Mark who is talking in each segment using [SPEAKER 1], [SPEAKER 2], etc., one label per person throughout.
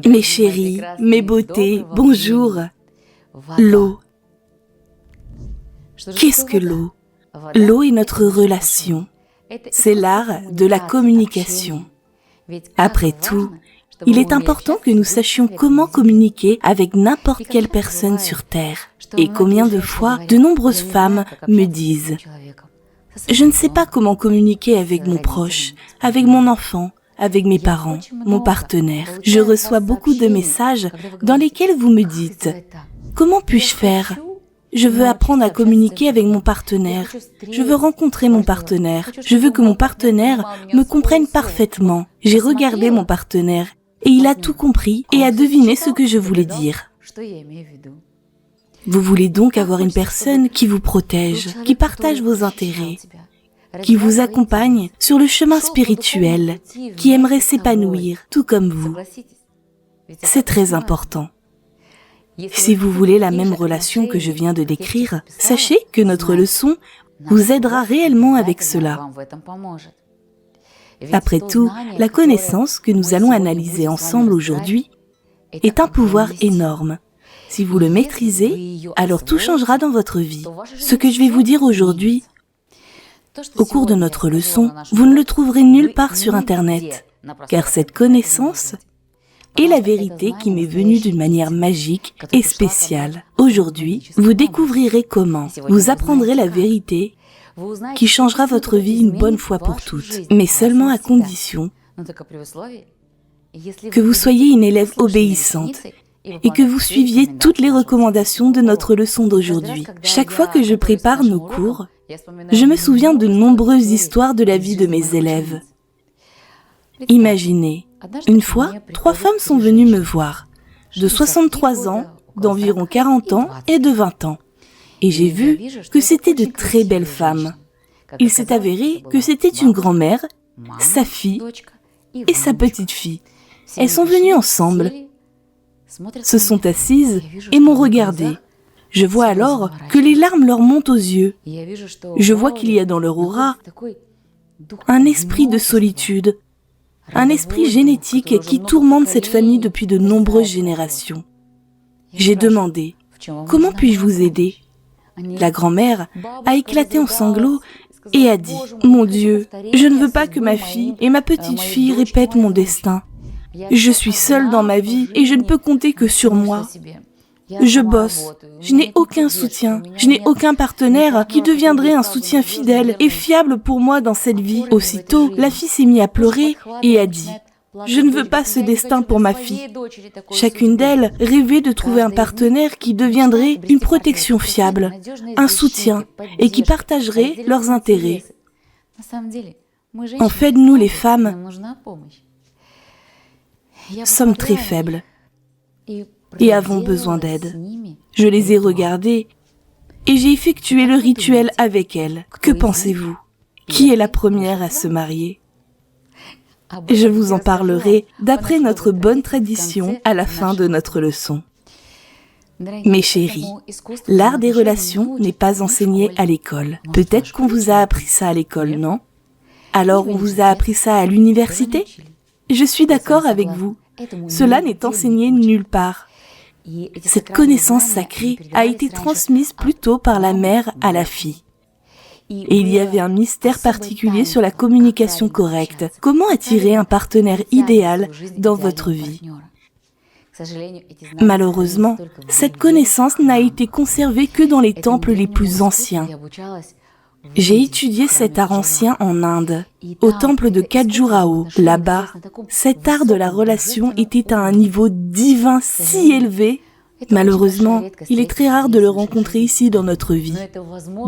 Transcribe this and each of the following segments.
[SPEAKER 1] Mes chéris, mes beautés, bonjour. L'eau. Qu'est-ce que l'eau? L'eau est notre relation. C'est l'art de la communication. Après tout, il est important que nous sachions comment communiquer avec n'importe quelle personne sur Terre. Et combien de fois de nombreuses femmes me disent « Je ne sais pas comment communiquer avec mon proche, avec mon enfant, avec mes parents, mon partenaire. » Je reçois beaucoup de messages dans lesquels vous me dites « Comment puis-je faire ? Je veux apprendre à communiquer avec mon partenaire. Je veux rencontrer mon partenaire. Je veux que mon partenaire me comprenne parfaitement. J'ai regardé mon partenaire et il a tout compris et a deviné ce que je voulais dire. » Vous voulez donc avoir une personne qui vous protège, qui partage vos intérêts, qui vous accompagne sur le chemin spirituel, qui aimerait s'épanouir, tout comme vous. C'est très important. Si vous voulez la même relation que je viens de décrire, sachez que notre leçon vous aidera réellement avec cela. Après tout, la connaissance que nous allons analyser ensemble aujourd'hui est un pouvoir énorme. Si vous le maîtrisez, alors tout changera dans votre vie. Ce que je vais vous dire aujourd'hui, au cours de notre leçon, vous ne le trouverez nulle part sur Internet, car cette connaissance est la vérité qui m'est venue d'une manière magique et spéciale. Aujourd'hui, vous découvrirez comment. Vous apprendrez la vérité qui changera votre vie une bonne fois pour toutes, mais seulement à condition que vous soyez une élève obéissante et que vous suiviez toutes les recommandations de notre leçon d'aujourd'hui. Chaque fois que je prépare nos cours, je me souviens de nombreuses histoires de la vie de mes élèves. Imaginez, une fois, 3 femmes sont venues me voir, de 63 ans, d'environ 40 ans et de 20 ans. Et j'ai vu que c'était de très belles femmes. Il s'est avéré que c'était une grand-mère, sa fille et sa petite-fille. Elles sont venues ensemble, se sont assises et m'ont regardée. Je vois alors que les larmes leur montent aux yeux. Je vois qu'il y a dans leur aura un esprit de solitude, un esprit génétique qui tourmente cette famille depuis de nombreuses générations. J'ai demandé « Comment puis-je vous aider ?» La grand-mère a éclaté en sanglots et a dit « Mon Dieu, je ne veux pas que ma fille et ma petite-fille répètent mon destin. Je suis seule dans ma vie et je ne peux compter que sur moi. Je bosse, je n'ai aucun soutien, je n'ai aucun partenaire qui deviendrait un soutien fidèle et fiable pour moi dans cette vie. » Aussitôt, la fille s'est mise à pleurer et a dit « Je ne veux pas ce destin pour ma fille. » Chacune d'elles rêvait de trouver un partenaire qui deviendrait une protection fiable, un soutien et qui partagerait leurs intérêts. En fait, nous les femmes sommes très faibles et avons besoin d'aide. Je les ai regardées et j'ai effectué le rituel avec elles. Que pensez-vous? Qui est la première à se marier? Je vous en parlerai d'après notre bonne tradition à la fin de notre leçon. Mes chéris, l'art des relations n'est pas enseigné à l'école. Peut-être qu'on vous a appris ça à l'école, non? Alors on vous a appris ça à l'université? Je suis d'accord avec vous. Cela n'est enseigné nulle part. Cette connaissance sacrée a été transmise plutôt par la mère à la fille. Et il y avait un mystère particulier sur la communication correcte. Comment attirer un partenaire idéal dans votre vie? Malheureusement, cette connaissance n'a été conservée que dans les temples les plus anciens. J'ai étudié cet art ancien en Inde, au temple de Khajuraho. Là-bas, cet art de la relation était à un niveau divin si élevé. Malheureusement, il est très rare de le rencontrer ici dans notre vie.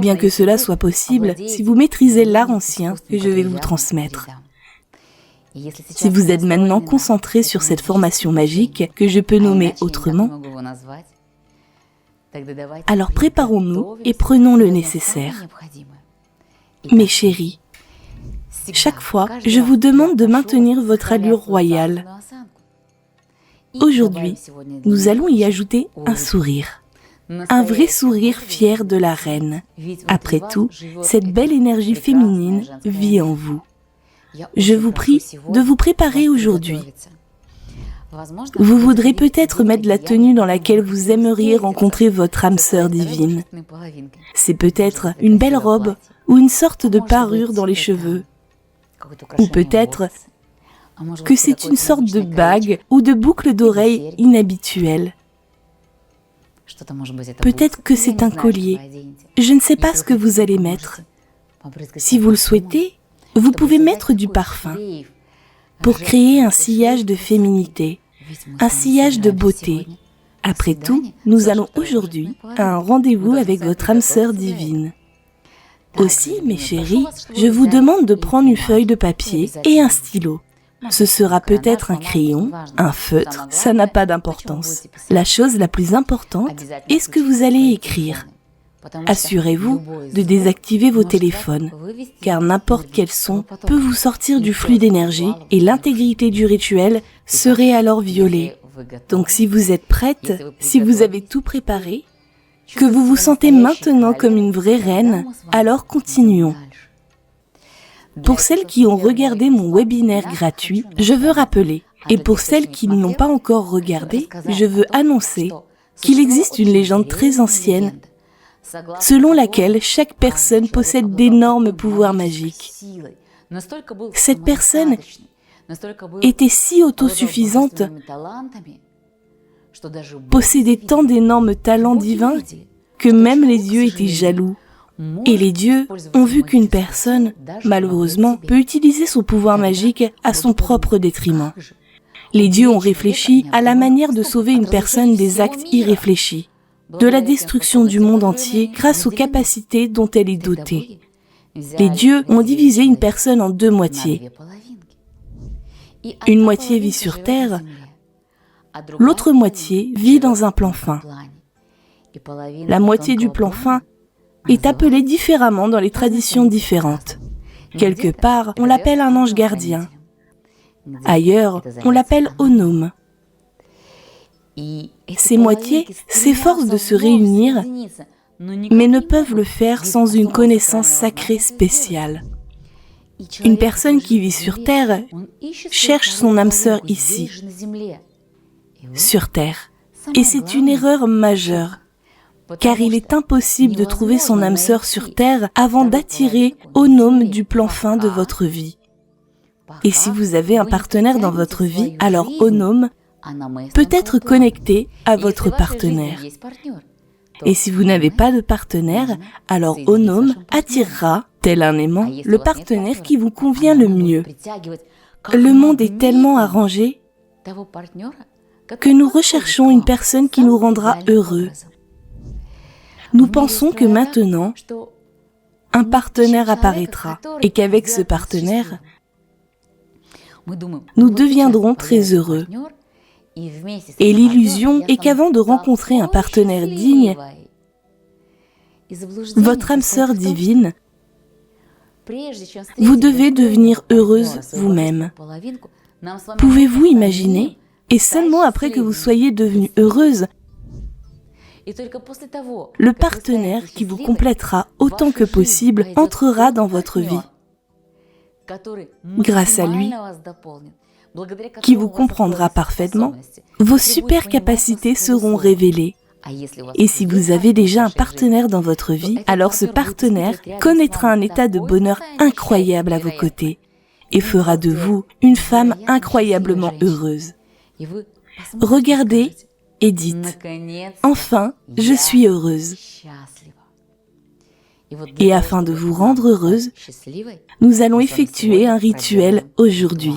[SPEAKER 1] Bien que cela soit possible, si vous maîtrisez l'art ancien que je vais vous transmettre. Si vous êtes maintenant concentré sur cette formation magique que je peux nommer autrement, alors préparons-nous et prenons le nécessaire. Mes chéris, chaque fois, je vous demande de maintenir votre allure royale. Aujourd'hui, nous allons y ajouter un sourire. Un vrai sourire fier de la reine. Après tout, cette belle énergie féminine vit en vous. Je vous prie de vous préparer aujourd'hui. Vous voudrez peut-être mettre la tenue dans laquelle vous aimeriez rencontrer votre âme sœur divine. C'est peut-être une belle robe ou une sorte de parure dans les cheveux. Ou peut-être que c'est une sorte de bague ou de boucle d'oreille inhabituelle. Peut-être que c'est un collier. Je ne sais pas ce que vous allez mettre. Si vous le souhaitez, vous pouvez mettre du parfum pour créer un sillage de féminité, un sillage de beauté. Après tout, nous allons aujourd'hui à un rendez-vous avec votre âme sœur divine. Aussi, mes chéris, je vous demande de prendre une feuille de papier et un stylo. Ce sera peut-être un crayon, un feutre, ça n'a pas d'importance. La chose la plus importante est ce que vous allez écrire. Assurez-vous de désactiver vos téléphones, car n'importe quel son peut vous sortir du flux d'énergie et l'intégrité du rituel serait alors violée. Donc si vous êtes prête, si vous avez tout préparé, que vous vous sentez maintenant comme une vraie reine, alors continuons. Pour celles qui ont regardé mon webinaire gratuit, je veux rappeler, et pour celles qui ne l'ont pas encore regardé, je veux annoncer qu'il existe une légende très ancienne selon laquelle chaque personne possède d'énormes pouvoirs magiques. Cette personne était si autosuffisante, possédait tant d'énormes talents divins que même les dieux étaient jaloux. Et les dieux ont vu qu'une personne, malheureusement, peut utiliser son pouvoir magique à son propre détriment. Les dieux ont réfléchi à la manière de sauver une personne des actes irréfléchis, de la destruction du monde entier grâce aux capacités dont elle est dotée. Les dieux ont divisé une personne en deux moitiés. Une moitié vit sur terre, l'autre moitié vit dans un plan fin. La moitié du plan fin est appelée différemment dans les traditions différentes. Quelque part, on l'appelle un ange gardien. Ailleurs, on l'appelle Onum. Ces moitiés s'efforcent de se réunir, mais ne peuvent le faire sans une connaissance sacrée spéciale. Une personne qui vit sur Terre cherche son âme sœur ici, sur Terre. Et c'est une erreur majeure, car il est impossible de trouver son âme sœur sur Terre avant d'attirer Onum du plan fin de votre vie. Et si vous avez un partenaire dans votre vie, alors Onum peut être connecté à votre partenaire. Et si vous n'avez pas de partenaire, alors Onum attirera, tel un aimant, le partenaire qui vous convient le mieux. Le monde est tellement arrangé que nous recherchons une personne qui nous rendra heureux. Nous pensons que maintenant, un partenaire apparaîtra et qu'avec ce partenaire, nous deviendrons très heureux. Et l'illusion est qu'avant de rencontrer un partenaire digne, votre âme sœur divine, vous devez devenir heureuse vous-même. Pouvez-vous imaginer? Et seulement après que vous soyez devenue heureuse, le partenaire qui vous complètera autant que possible entrera dans votre vie. Grâce à lui, qui vous comprendra parfaitement, vos super capacités seront révélées. Et si vous avez déjà un partenaire dans votre vie, alors ce partenaire connaîtra un état de bonheur incroyable à vos côtés et fera de vous une femme incroyablement heureuse. Regardez et dites « Enfin, je suis heureuse ». Et afin de vous rendre heureuse, nous allons effectuer un rituel aujourd'hui.